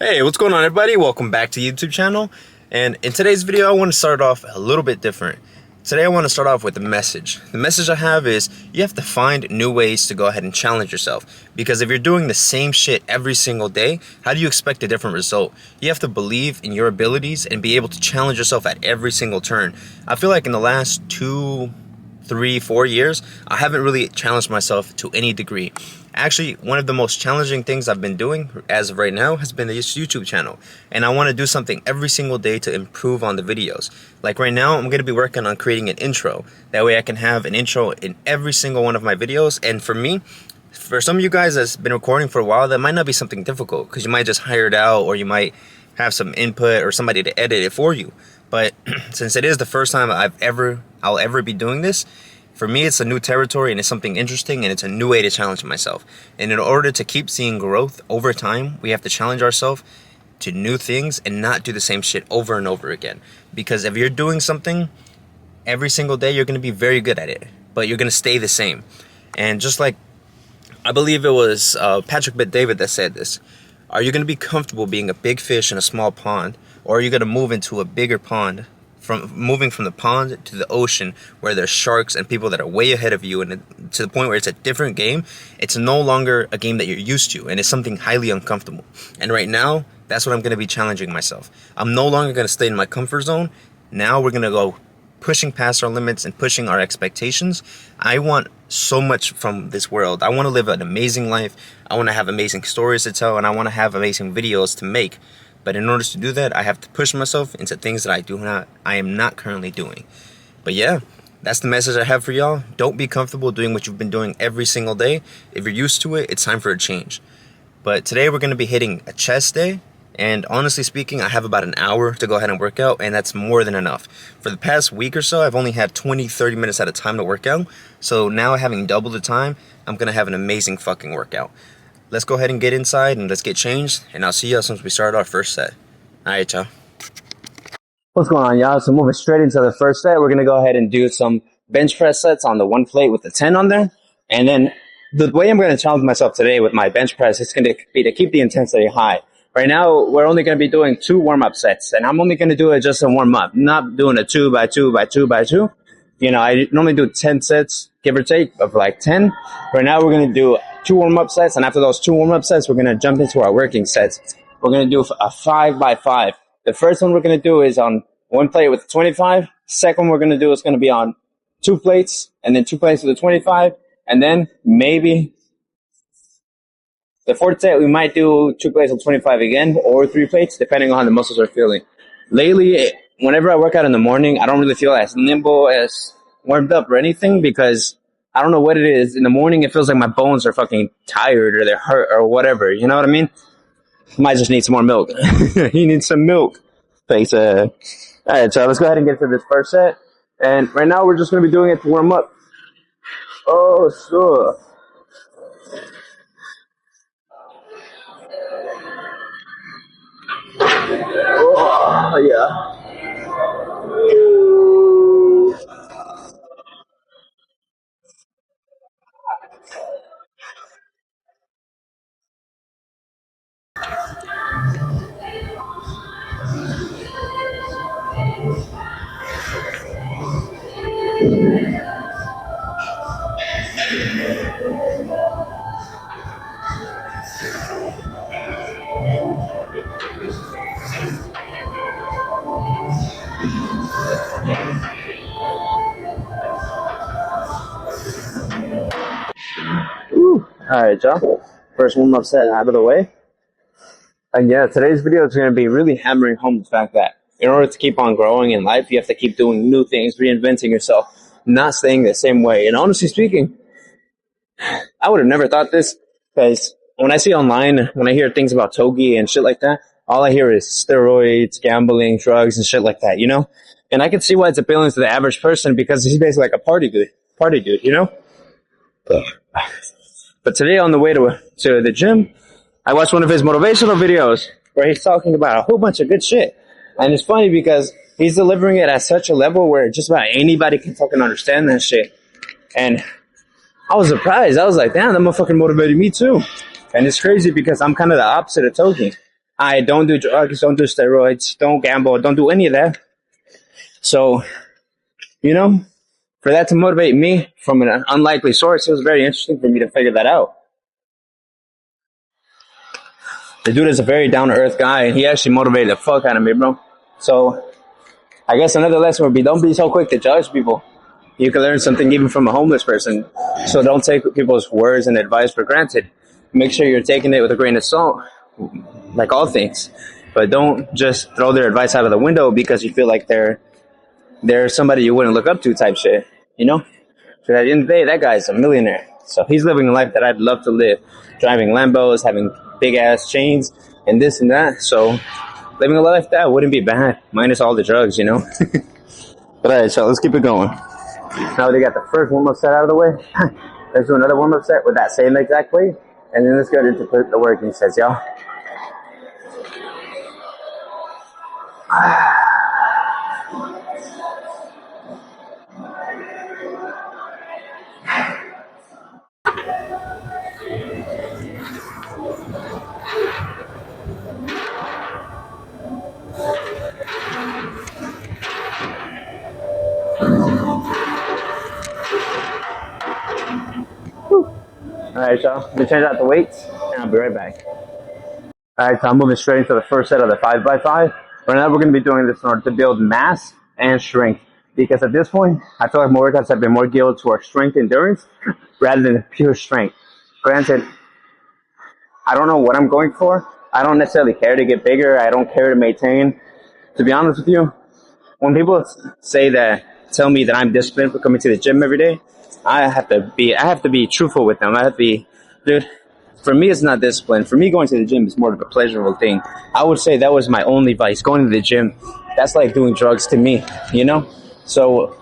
Hey, what's going on, everybody? Welcome back to the YouTube channel. And in today's video, I want to start off a little bit different. Today, I want to start off with a message. The message I have is you have to find new ways to go ahead and challenge yourself. Because if you're doing the same shit every single day, how do you expect a different result? You have to believe in your abilities and be able to challenge yourself at every single turn. I feel like in the last 2, 3, 4 years, I haven't really challenged myself to any degree. Actually, one of the most challenging things I've been doing as of right now has been this YouTube channel. And I want to do something every single day to improve on the videos. Like right now, I'm going to be working on creating an intro. That way I can have an intro in every single one of my videos. And for me, for some of you guys that's been recording for a while, that might not be something difficult because you might just hire it out or you might have some input or somebody to edit it for you. But since it is the first time I'll ever be doing this, for me, it's a new territory and it's something interesting and it's a new way to challenge myself. And in order to keep seeing growth over time, we have to challenge ourselves to new things and not do the same shit over and over again. Because if you're doing something every single day, you're going to be very good at it, but you're going to stay the same. And just like, I believe it was Patrick Bet-David that said this, are you going to be comfortable being a big fish in a small pond, or are you going to move into a bigger pond? Moving from the pond to the ocean where there's sharks and people that are way ahead of you, and to the point where it's a different game. It's no longer a game that you're used to, and it's something highly uncomfortable. And right now, that's what I'm going to be challenging myself. I'm no longer going to stay in my comfort zone. Now we're going to go pushing past our limits and pushing our expectations. I want so much from this world. I want to live an amazing life. I want to have amazing stories to tell, and I want to have amazing videos to make. But in order to do that, I have to push myself into things that I am not currently doing. But yeah, that's the message I have for y'all. Don't be comfortable doing what you've been doing every single day. If you're used to it, it's time for a change. But today we're going to be hitting a chest day. And honestly speaking, I have about an hour to go ahead and work out, and that's more than enough. For the past week or so, I've only had 20, 30 minutes at a time to work out. So now having double the time, I'm going to have an amazing fucking workout. Let's go ahead and get inside and let's get changed, and I'll see y'all since we start our first set. Alright, y'all. What's going on, y'all? So moving straight into the first set, we're going to go ahead and do some bench press sets on the one plate with the 10 on there. And then the way I'm going to challenge myself today with my bench press is going to be to keep the intensity high. Right now, we're only going to be doing 2 warm-up sets, and I'm only going to do it just a warm-up, not doing a 2 by 2 by 2 by 2. You know, I normally do 10 sets, give or take, of like 10. Right now, we're going to do 2 warm-up sets, and after those 2 warm-up sets, we're going to jump into our working sets. We're going to do a 5 by 5. The first one we're going to do is on one plate with 25. Second one we're going to do is going to be on 2 plates, and then 2 plates with a 25. And then maybe the fourth set, we might do 2 plates with 25 again, or 3 plates, depending on how the muscles are feeling. Lately, whenever I work out in the morning, I don't really feel as nimble, as warmed up or anything, because I don't know what it is. In the morning, it feels like my bones are fucking tired or they're hurt or whatever. You know what I mean? Might just need some more milk. You need some milk. Thanks. All right, so let's go ahead and get to this first set. And right now, we're just going to be doing it to warm up. Oh, sure. Oh, yeah. Alright, y'all. First warm-up set out of the way. And yeah, today's video is going to be really hammering home the fact that in order to keep on growing in life, you have to keep doing new things, reinventing yourself, not staying the same way. And honestly speaking, I would have never thought this, because when I see online, when I hear things about Togi and shit like that, all I hear is steroids, gambling, drugs, and shit like that, you know? And I can see why it's appealing to the average person, because he's basically like a party dude, you know? But today on the way to the gym, I watched one of his motivational videos where he's talking about a whole bunch of good shit. And it's funny because he's delivering it at such a level where just about anybody can fucking understand that shit. And I was surprised. I was like, damn, that motherfucking motivated me too. And it's crazy because I'm kind of the opposite of Togi. I don't do drugs, don't do steroids, don't gamble, don't do any of that. So, you know, for that to motivate me from an unlikely source, it was very interesting for me to figure that out. The dude is a very down-to-earth guy, and he actually motivated the fuck out of me, bro. So, I guess another lesson would be don't be so quick to judge people. You can learn something even from a homeless person. So don't take people's words and advice for granted. Make sure you're taking it with a grain of salt, like all things. But don't just throw their advice out of the window because you feel like they're somebody you wouldn't look up to type shit, you know? Because at the end of the day, that guy's a millionaire. So he's living a life that I'd love to live. Driving Lambos, having big-ass chains, and this and that. So living a life like that wouldn't be bad, minus all the drugs, you know? But all right, so let's keep it going. Now they got the first warm-up set out of the way. Let's do another warm-up set with that same exact weight. And then let's get into the working sets, y'all. Alright, y'all. Let me change out the weights, and I'll be right back. Alright, so I'm moving straight into the first set of the 5x5. Right now, we're going to be doing this in order to build mass and strength. Because at this point, I feel like my workouts have been more geared towards strength endurance rather than pure strength. Granted, I don't know what I'm going for. I don't necessarily care to get bigger. I don't care to maintain. To be honest with you, when people tell me that I'm disciplined for coming to the gym every day, I have to be truthful with them. I have to be, dude, for me, it's not discipline. For me, going to the gym is more of a pleasurable thing. I would say that was my only vice. Going to the gym, that's like doing drugs to me, you know? So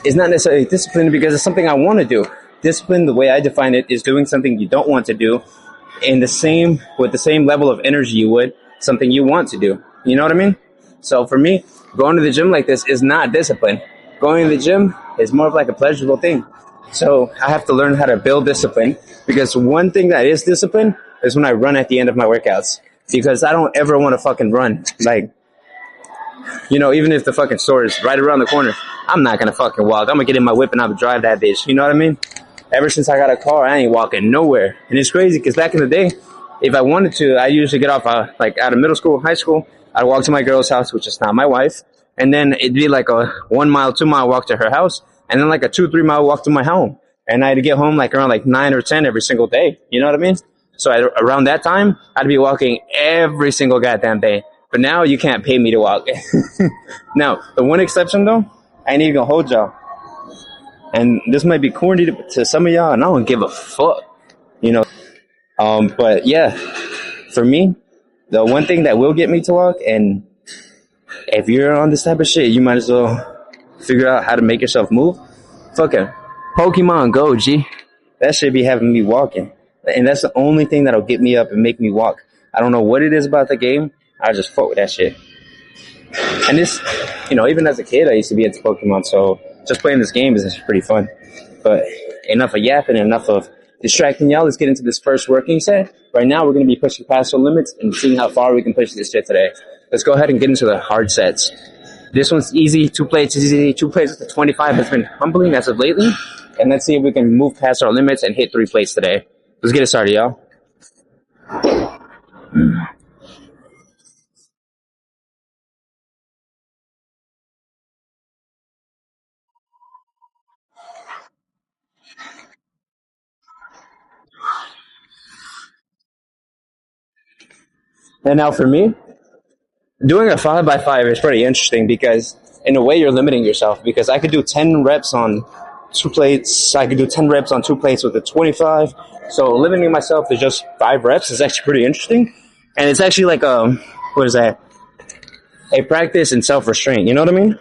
it's not necessarily discipline because it's something I want to do. Discipline, the way I define it, is doing something you don't want to do with the same level of energy you would something you want to do. You know what I mean? So for me, going to the gym like this is not discipline. Going to the gym is more of like a pleasurable thing. So I have to learn how to build discipline, because one thing that is discipline is when I run at the end of my workouts, because I don't ever want to fucking run. Like, you know, even if the fucking store is right around the corner, I'm not going to fucking walk. I'm going to get in my whip and I'm going to drive that bitch. You know what I mean? Ever since I got a car, I ain't walking nowhere. And it's crazy because back in the day, if I wanted to, I usually get off like out of middle school, high school. I'd walk to my girl's house, which is not my wife. And then it'd be like a 1 mile, 2 mile walk to her house. And then like a 2-3 mile walk to my home. And I had to get home like around like 9 or 10 every single day. You know what I mean? So around that time, I'd be walking every single goddamn day. But now you can't pay me to walk. Now, the one exception though, I ain't even gonna hold y'all. And this might be corny to some of y'all, and I don't give a fuck. You know? But yeah, for me, the one thing that will get me to walk, and if you're on this type of shit, you might as well figure out how to make yourself move. Fucking Pokemon Go, G. That shit be having me walking. And that's the only thing that'll get me up and make me walk. I don't know what it is about the game. I just fuck with that shit. And this, you know, even as a kid, I used to be into Pokemon, so just playing this game is pretty fun. But enough of yapping, enough of distracting y'all. Let's get into this first working set. Right now, we're going to be pushing past our limits and seeing how far we can push this shit today. Let's go ahead and get into the hard sets. This one's easy. 2 plates is easy. 2 plates to 25 has been humbling as of lately. And let's see if we can move past our limits and hit 3 plates today. Let's get it started, y'all. And now for me, doing a 5x5 is pretty interesting because in a way you're limiting yourself, because I could do 10 reps on 2 plates. I could do 10 reps on 2 plates with a 25. So limiting myself to just 5 reps is actually pretty interesting. And it's actually like what is that? A practice in self-restraint. You know what I mean?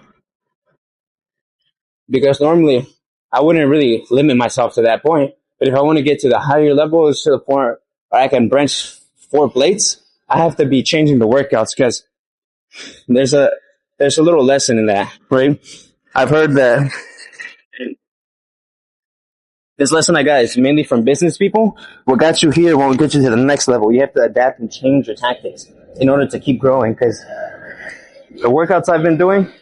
Because normally I wouldn't really limit myself to that point. But if I want to get to the higher levels, to the point where I can bench 4 plates, I have to be changing the workouts, because there's a little lesson in that, right? I've heard that This lesson I got is mainly from business people. What got you here won't get you to the next level. You have to adapt and change your tactics in order to keep growing, because the workouts I've been doing,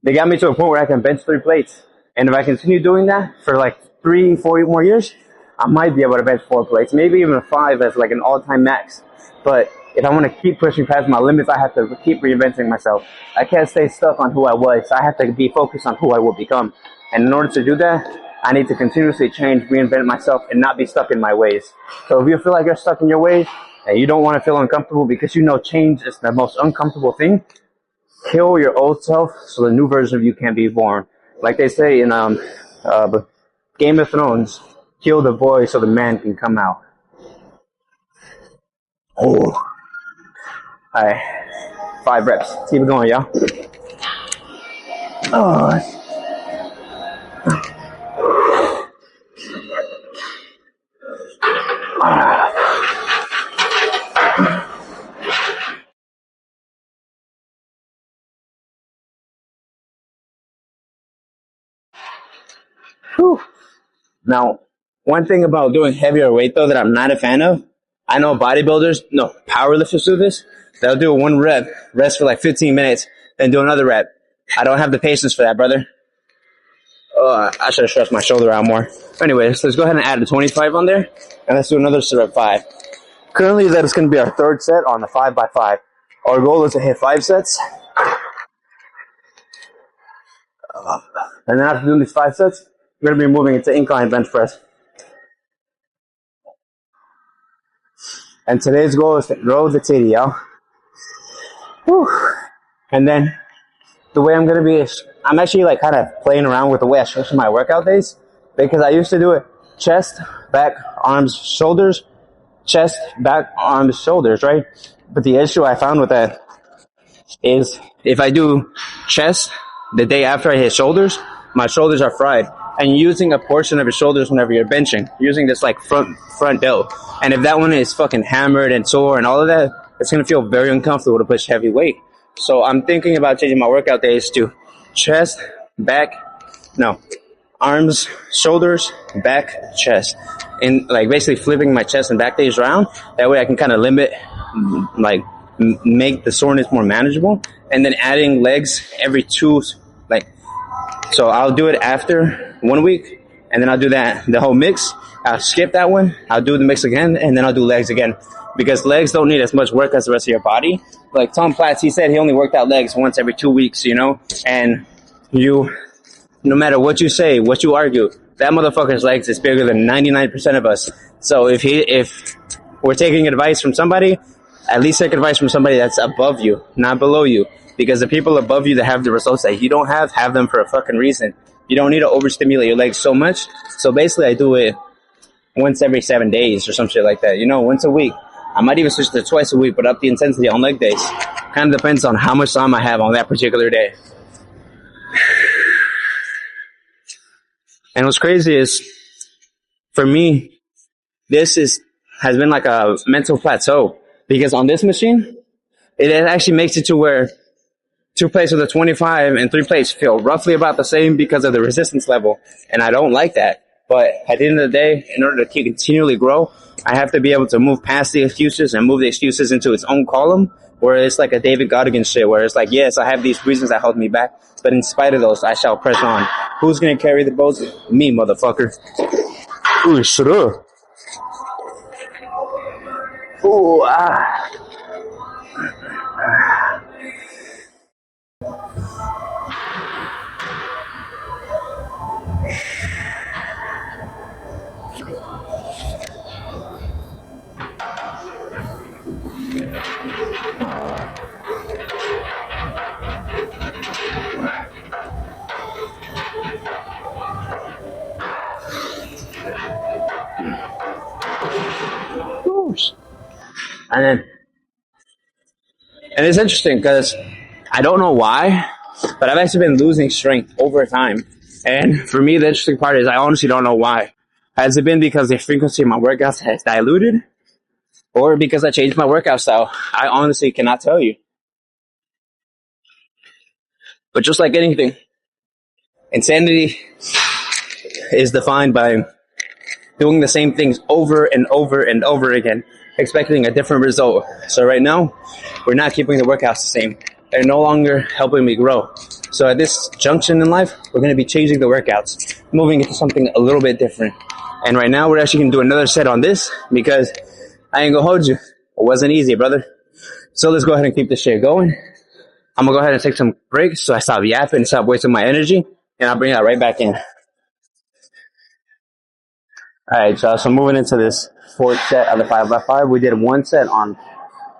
they got me to a point where I can bench 3 plates. And if I continue doing that for like 3, 4 more years, I might be able to bench 4 plates, maybe even 5 as like an all-time max. But if I want to keep pushing past my limits, I have to keep reinventing myself. I can't stay stuck on who I was. I have to be focused on who I will become. And in order to do that, I need to continuously change, reinvent myself, and not be stuck in my ways. So if you feel like you're stuck in your ways and you don't want to feel uncomfortable because you know change is the most uncomfortable thing, kill your old self so the new version of you can be born. Like they say in Game of Thrones, kill the boy so the man can come out. Oh. Alright. 5 reps. Keep it going, y'all. Oh. Whew. Now, one thing about doing heavier weight though that I'm not a fan of, I know bodybuilders, no, powerlifters do this. They'll do 1 rep, rest for like 15 minutes, then do another rep. I don't have the patience for that, brother. I should have stretched my shoulder out more. Anyways, let's go ahead and add a 25 on there, and let's do another rep 5. Currently, that is going to be our 3rd set on the 5x5. Our goal is to hit 5 sets. And then after doing these 5 sets, we're going to be moving into incline bench press. And today's goal is to grow the titty, y'all. Whew. And then the way I'm going to be is, I'm actually like kind of playing around with the way I structure my workout days, because I used to do it chest, back, arms, shoulders, chest, back, arms, shoulders, right? But the issue I found with that is if I do chest the day after I hit shoulders, my shoulders are fried. And using a portion of your shoulders whenever you're benching, using this like front delt. And if that one is fucking hammered and sore and all of that, it's going to feel very uncomfortable to push heavy weight. So I'm thinking about changing my workout days to chest, back, no, arms, shoulders, back, chest. And like basically flipping my chest and back days around. That way I can kind of limit, like make the soreness more manageable. And then adding legs every 2, like, so I'll do it after 1 week, and then I'll do that, the whole mix. I'll skip that one, I'll do the mix again, and then I'll do legs again. Because legs don't need as much work as the rest of your body. Like Tom Platz, he said he only worked out legs once every 2 weeks, you know? And you, no matter what you say, what you argue, that motherfucker's legs is bigger than 99% of us. So if we're taking advice from somebody, at least take advice from somebody that's above you, not below you. Because the people above you that have the results that you don't have them for a fucking reason. You don't need to overstimulate your legs so much. So basically I do it once every 7 days or some shit like that. You know, once a week. I might even switch to twice a week, but up the intensity on leg days. Kind of depends on how much time I have on that particular day. And what's crazy is, for me, this has been like a mental plateau. Because on this machine, it actually makes it to where 2 plates with a 25 and 3 plates feel roughly about the same because of the resistance level. And I don't like that. But at the end of the day, in order to continually grow, I have to be able to move past the excuses and move the excuses into its own column, where it's like a David Goggins shit, where it's like, yes, I have these reasons that hold me back, but in spite of those, I shall press on. Who's going to carry the boat? Me, motherfucker. Ooh, shut up. Ooh, ah. And it's interesting because I don't know why, but I've actually been losing strength over time. And for me, the interesting part is I honestly don't know why. Has it been because the frequency of my workouts has diluted? Or because I changed my workout style? I honestly cannot tell you. But just like anything, insanity is defined by doing the same things over and over and over again, expecting a different result. So right now, we're not keeping the workouts the same. They're no longer helping me grow. So at this junction in life, we're going to be changing the workouts, moving into something a little bit different. And right now, we're actually going to do another set on this because I ain't going to hold you. It wasn't easy, brother. So let's go ahead and keep this shit going. I'm going to go ahead and take some breaks so I stop yapping and stop wasting my energy. And I'll bring that right back in. All right, y'all. So moving into this fourth set of the 5x5, we did one set on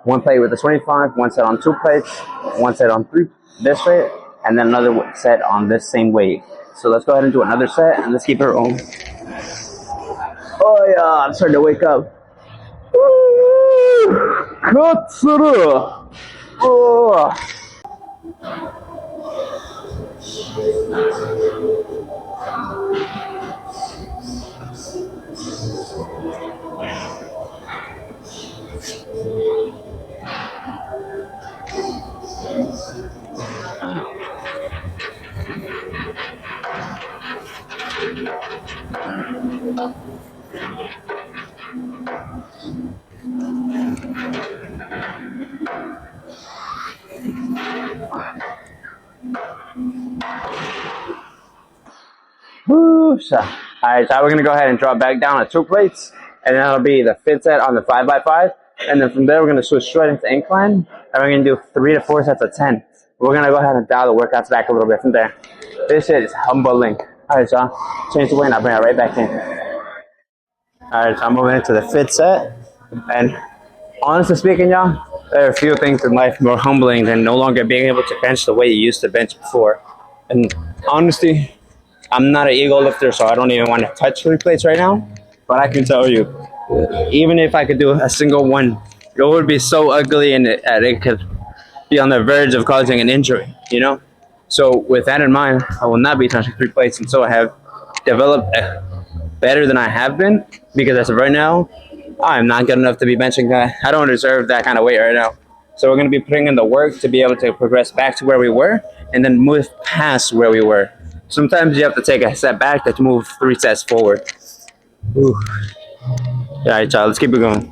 one plate with the 25, one set on 2 plates, one set on 3 this weight, and then another set on this same weight. So let's go ahead and do another set, and let's keep it rolling. Oh yeah, I'm starting to wake up. Oh. Alright, so we're going to go ahead and drop back down to 2 plates, and that'll be the 5th set on the 5x5, and then from there we're going to switch straight into incline, and we're going to do 3 to 4 sets of 10. We're going to go ahead and dial the workouts back a little bit from there. This shit is humbling. Alright, y'all, change the weight and I'll bring it right back in. Alright, so I'm moving into the 5th set, and honestly speaking, y'all, there are a few things in life more humbling than no longer being able to bench the way you used to bench before. And honestly, I'm not an ego lifter, so I don't even want to touch 3 plates right now. But I can tell you, even if I could do a single one, it would be so ugly and it could be on the verge of causing an injury, you know? So with that in mind, I will not be touching 3 plates until I have developed better than I have been. Because as of right now, I'm not good enough to be benching that. I don't deserve that kind of weight right now. So we're going to be putting in the work to be able to progress back to where we were and then move past where we were. Sometimes you have to take a step back to move 3 steps forward. Ooh. All right, y'all, let's keep it going.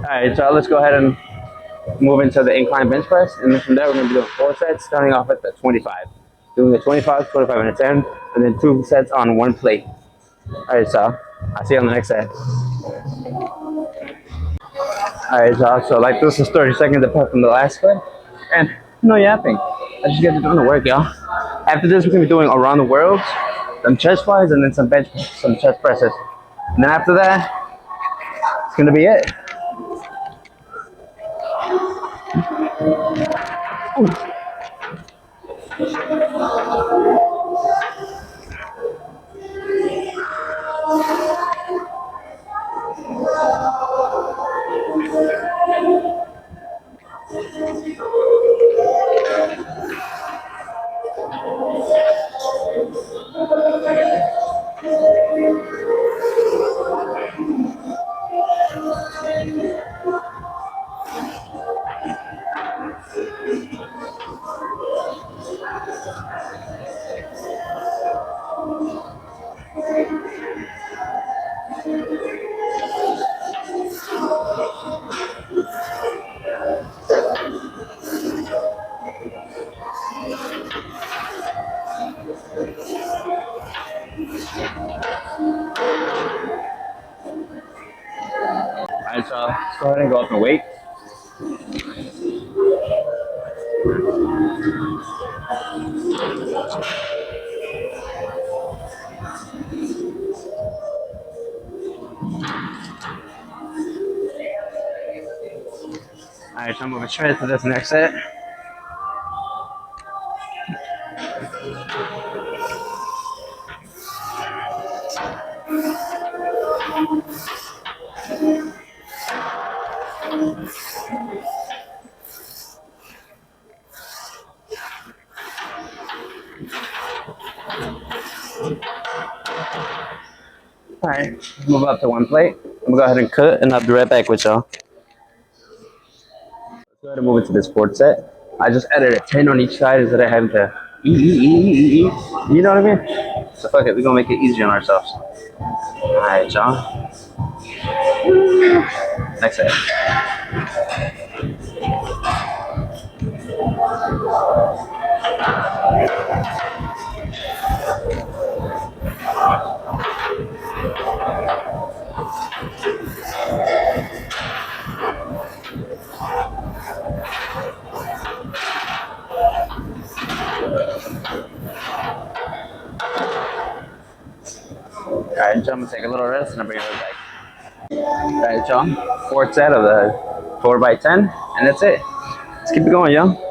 Alright, so let's go ahead and move into the incline bench press, and then from there we're going to be doing 4 sets, starting off at the 25. Doing the 25, 25 and a 10, and then 2 sets on 1 plate. Alright, so I'll see you on the next set. Alright, so like this is 30 seconds apart from the last one, and no yapping. I just get to doing the work, y'all. After this, we're going to be doing around the world, some chest flies, and then some chest presses. And then after that, it's going to be it. Ooh. Alright, so let's go ahead and go up and weight. Alright, so I'm moving straight to this next set. Alright, move up to one plate. I'm gonna go ahead and cut, and I'll be right back with y'all. Let's go ahead and move into this fourth set. I just added a 10 on each side instead of having to eat. You know what I mean? So fuck it, we're gonna make it easier on ourselves. Alright, y'all. Next set. Alright, y'all, I'm gonna take a little rest and I'll bring it right back. Alright, y'all. Fourth set of the 4x10, and that's it. Let's keep it going, y'all.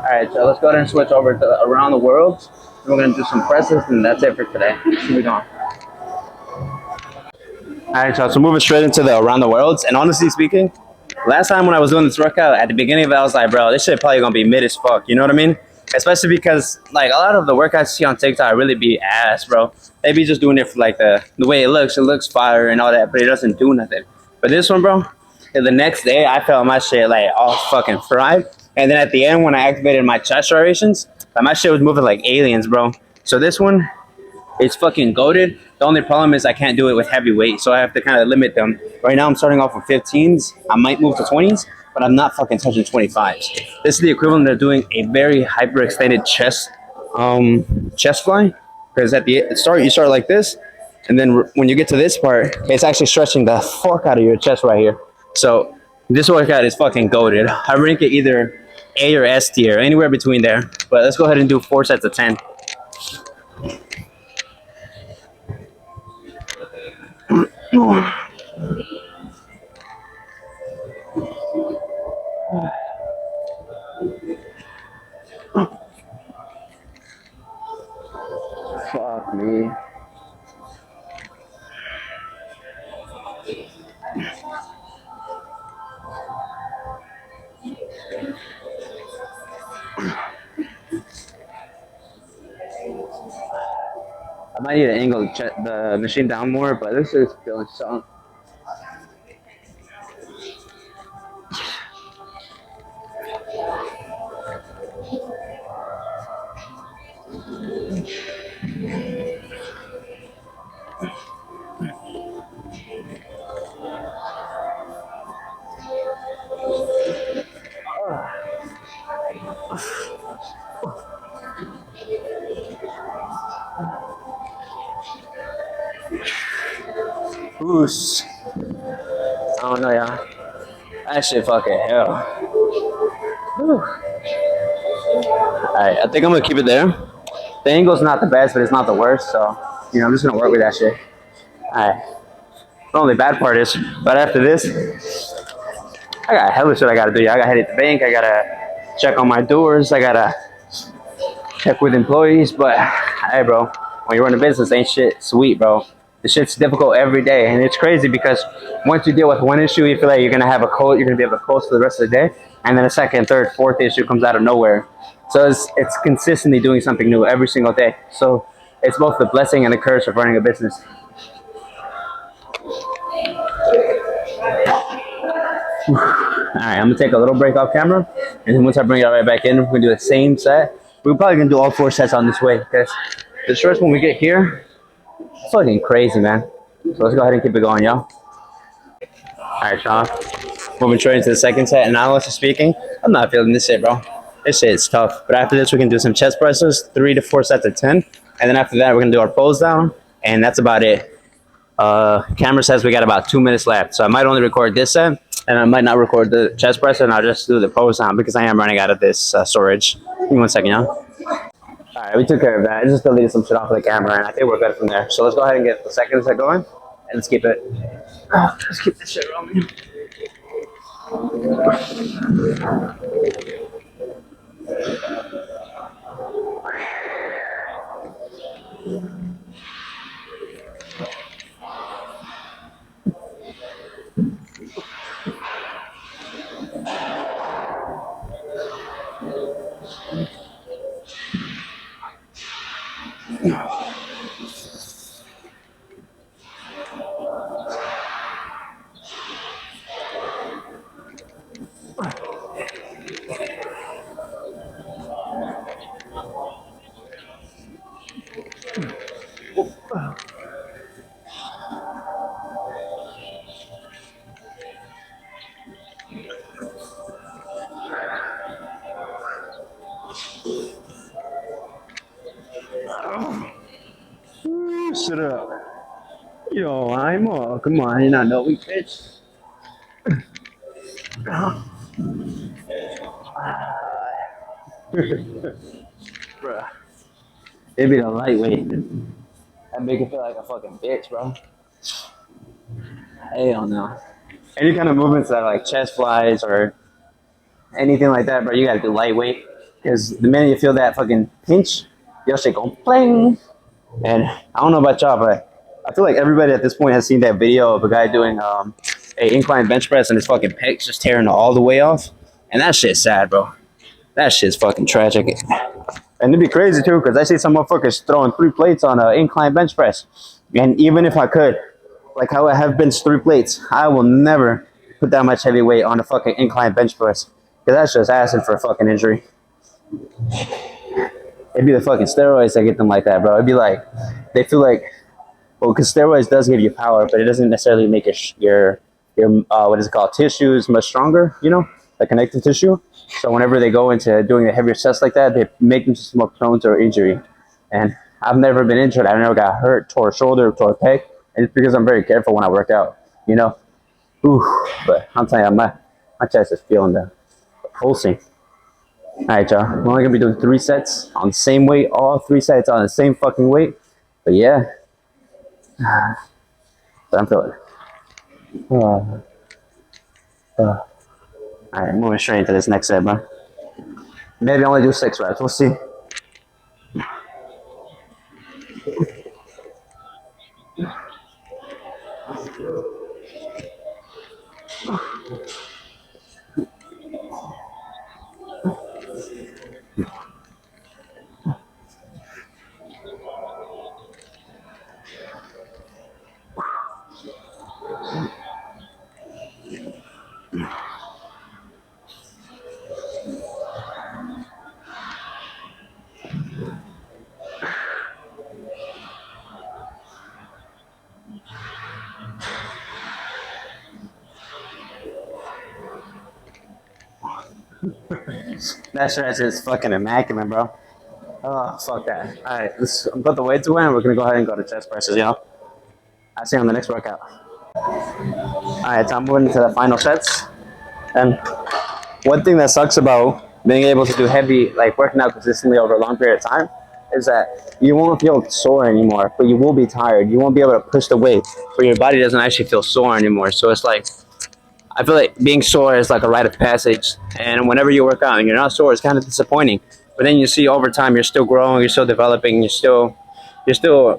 Alright, so let's go ahead and switch over to around the world. We're going to do some presses, and that's it for today. Keep it going. Alright, so moving straight into the around the worlds. And honestly speaking, last time when I was doing this workout, at the beginning of it, I was like, bro, this shit probably going to be mid as fuck. You know what I mean? Especially because, like, a lot of the workouts you see on TikTok really be ass, bro. They be just doing it for, like, the way it looks fire and all that, but it doesn't do nothing. But this one, bro, the next day, I felt my shit, like, all fucking fried. And then at the end, when I activated my chest gyrations, my shit was moving like aliens, bro. So this one is fucking goated. The only problem is I can't do it with heavy weight, so I have to kind of limit them. Right now, I'm starting off with 15s. I might move to 20s, but I'm not fucking touching 25s. This is the equivalent of doing a very hyperextended chest fly. Because at the start, you start like this, and then when you get to this part, it's actually stretching the fuck out of your chest right here. So this workout is fucking goated. I rank it either A or S tier, anywhere between there. But let's go ahead and do 4 sets of 10. Fuck me. I might need to angle the machine down more, but this is feeling strong. Oosh. I don't know, y'all. That shit fucking hell. Alright, I think I'm gonna keep it there. The angle's not the best, but it's not the worst, so, you know, I'm just gonna work with that shit. Alright. The only bad part is, right after this, I got hella shit I gotta do. I gotta head to the bank, I gotta check on my doors, I gotta check with employees, but, hey, bro, when you run a business, ain't shit sweet, bro. The shit's difficult every day, and it's crazy because once you deal with one issue, you feel like you're gonna have you're gonna be able to coast for the rest of the day, and then a second, third, fourth issue comes out of nowhere. So it's consistently doing something new every single day. So it's both the blessing and the curse of running a business. Alright, I'm gonna take a little break off camera, and then once I bring it right back in, we're gonna do the same set. We're probably gonna do all 4 sets on this way because the stress when we get here, it's fucking crazy, man. So let's go ahead and keep it going, y'all. Alright, y'all. Moving straight into the second set, and honestly speaking, I'm not feeling this shit, bro. This shit is tough. But after this, we can do some chest presses, 3 to 4 sets of 10. And then after that, we're gonna do our pulls down. and that's about it. Camera says we got about 2 minutes left, so I might only record this set, and I might not record the chest press, and I'll just do the pose now because I am running out of this storage. Give me 1 second, y'all. All right, we took care of that. I just deleted some shit off of the camera, and I think we're good from there. So let's go ahead and get the second set going, and let's keep it. Let's keep this shit rolling. Shut up. Yo, I'm come on, you're not no weak bitch. Bruh. It'd be the lightweight. That make it feel like a fucking bitch, bro. Hell no. Any kind of movements that are like chest flies or anything like that, bro, you gotta do lightweight. Because the minute you feel that fucking pinch, your shit go pling. And I don't know about y'all, but I feel like everybody at this point has seen that video of a guy doing a incline bench press and his fucking pecs just tearing all the way off. And that shit's sad, bro. That shit's fucking tragic. And it'd be crazy too, because I see some motherfuckers throwing 3 plates on an incline bench press. And even if I could, like how I have bench 3 plates, I will never put that much heavy weight on a fucking incline bench press. Because that's just asking for a fucking injury. It'd be the fucking steroids that get them like that, bro. It'd be like, they feel like, well, because steroids does give you power, but it doesn't necessarily make your what is it called, tissues much stronger, you know, like connective tissue. So whenever they go into doing a heavier sets like that, they make them just more prone to injury. And I've never been injured. I never got hurt, tore a shoulder, tore a pec, and it's because I'm very careful when I work out, you know. Ooh, but I'm telling you, my chest is feeling the pulsing. All right, y'all. We're only gonna be doing 3 sets on the same weight, all 3 sets on the same fucking weight. But yeah, so I'm feeling. All right, moving straight into this next set, bro. Maybe I only do 6 reps. We'll see. That stretch is fucking immaculate, bro. Oh, fuck that. All right, let's put the weights away and we're gonna go ahead and go to chest presses, you know? I'll see you on the next workout. All right, so I'm moving into the final sets. And one thing that sucks about being able to do heavy, like working out consistently over a long period of time, is that you won't feel sore anymore, but you will be tired. You won't be able to push the weight, but your body doesn't actually feel sore anymore. So it's like, I feel like being sore is like a rite of passage. And whenever you work out and you're not sore, it's kind of disappointing. But then you see over time, you're still growing, you're still developing, you're still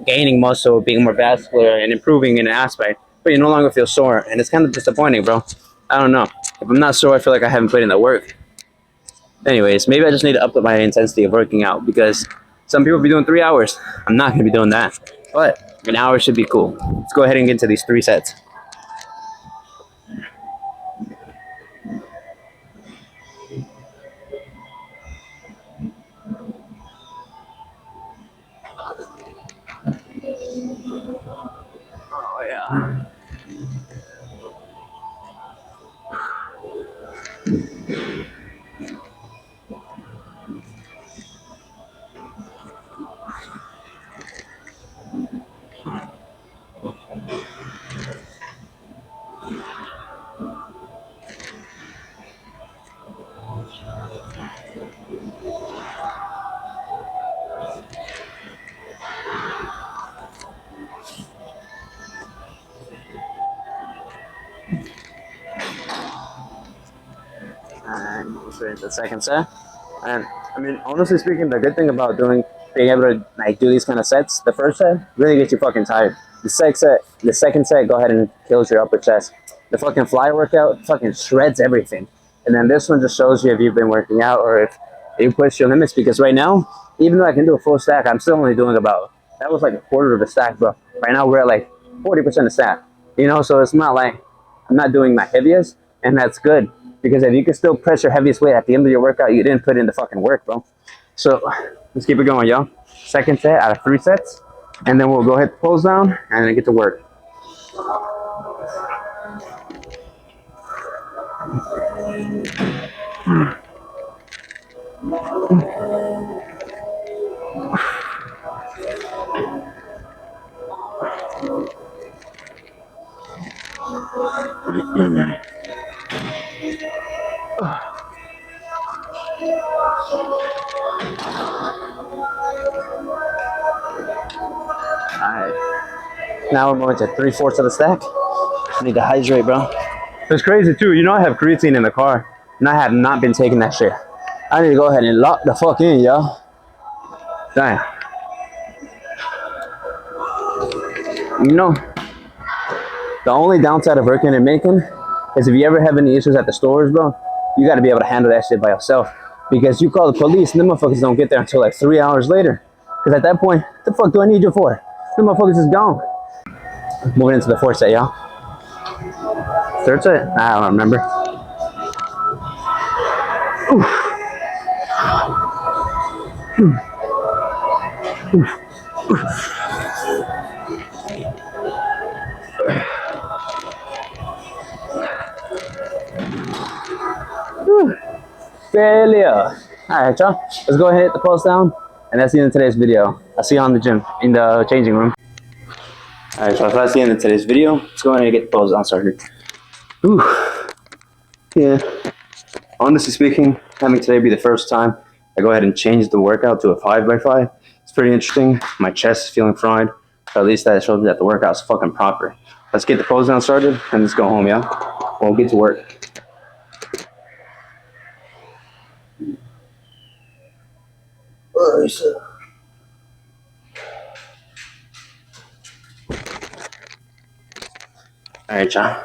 gaining muscle, being more vascular and improving in an aspect, but you no longer feel sore. And it's kind of disappointing, bro. I don't know. If I'm not sore, I feel like I haven't put in the work. Anyways, maybe I just need to up my intensity of working out because some people be doing 3 hours. I'm not going to be doing that. But an hour should be cool. Let's go ahead and get into these 3 sets. Oh, yeah. And we'll straight into the second set. And I mean, honestly speaking, the good thing about being able to like do these kind of sets, the first set really gets you fucking tired. The second set, go ahead and kills your upper chest. The fucking fly workout fucking shreds everything. And then this one just shows you if you've been working out or if you push your limits. Because right now, even though I can do a full stack, I'm still only doing about, that was like a quarter of a stack, bro. Right now we're at like 40% of stack. You know, so it's not like I'm not doing my heaviest, and that's good. Because if you can still press your heaviest weight at the end of your workout, you didn't put in the fucking work, bro. So let's keep it going, yo. Second set out of 3 sets. And then we'll go ahead, pulls down, and then get to work. Alright. Now we're moving to 3/4 of the stack. I need to hydrate, bro. It's crazy too. You know I have creatine in the car, and I have not been taking that shit. I need to go ahead and lock the fuck in, yo. Damn. You know, the only downside of working in Macon is if you ever have any issues at the stores, bro, you got to be able to handle that shit by yourself. Because you call the police, and them motherfuckers don't get there until like 3 hours later. Because at that point, what the fuck do I need you for? Them motherfuckers is gone. Moving into the 4th set, y'all. 3rd set? I don't remember. Failure. Alright, y'all. Let's go ahead, hit the pulse down. And that's the end of today's video. I'll see you on the gym, in the changing room. Alright, so that's the end of today's video. Let's go ahead and get the pulse down started. Ooh. Yeah. Honestly speaking, having today be the first time I go ahead and change the workout to a 5x5. It's pretty interesting. My chest is feeling fried. But at least that shows me that the workout's fucking proper. Let's get the pulse down started and let's go home, yeah? We'll get to work. Alright, y'all.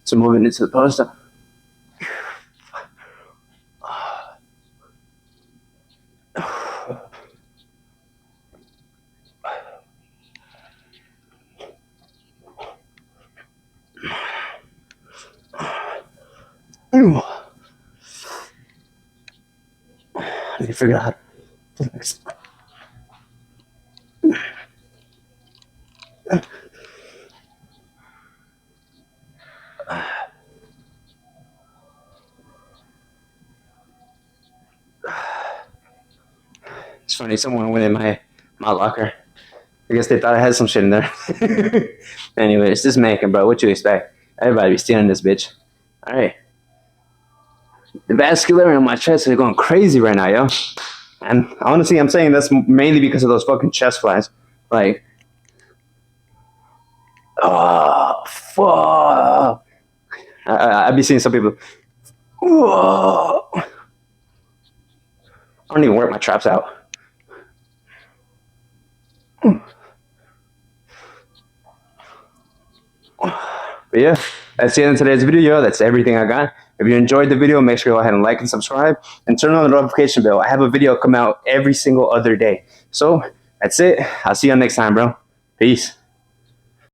So moving into the post. I need to figure out how to do this. It's funny, someone went in my locker. I guess they thought I had some shit in there. Anyway, it's just Macon, bro. What you expect? Everybody be stealing this bitch. Alright. The vascular on my chest is going crazy right now, yo. And honestly, I'm saying that's mainly because of those fucking chest flies. Like, oh, fuck. I'd be seeing some people. Whoa. I don't even work my traps out. But yeah, that's the end of today's video. That's everything I got. If you enjoyed the video, make sure you go ahead and like and subscribe and turn on the notification bell. I have a video come out every single other day. So that's it. I'll see you next time, bro. Peace.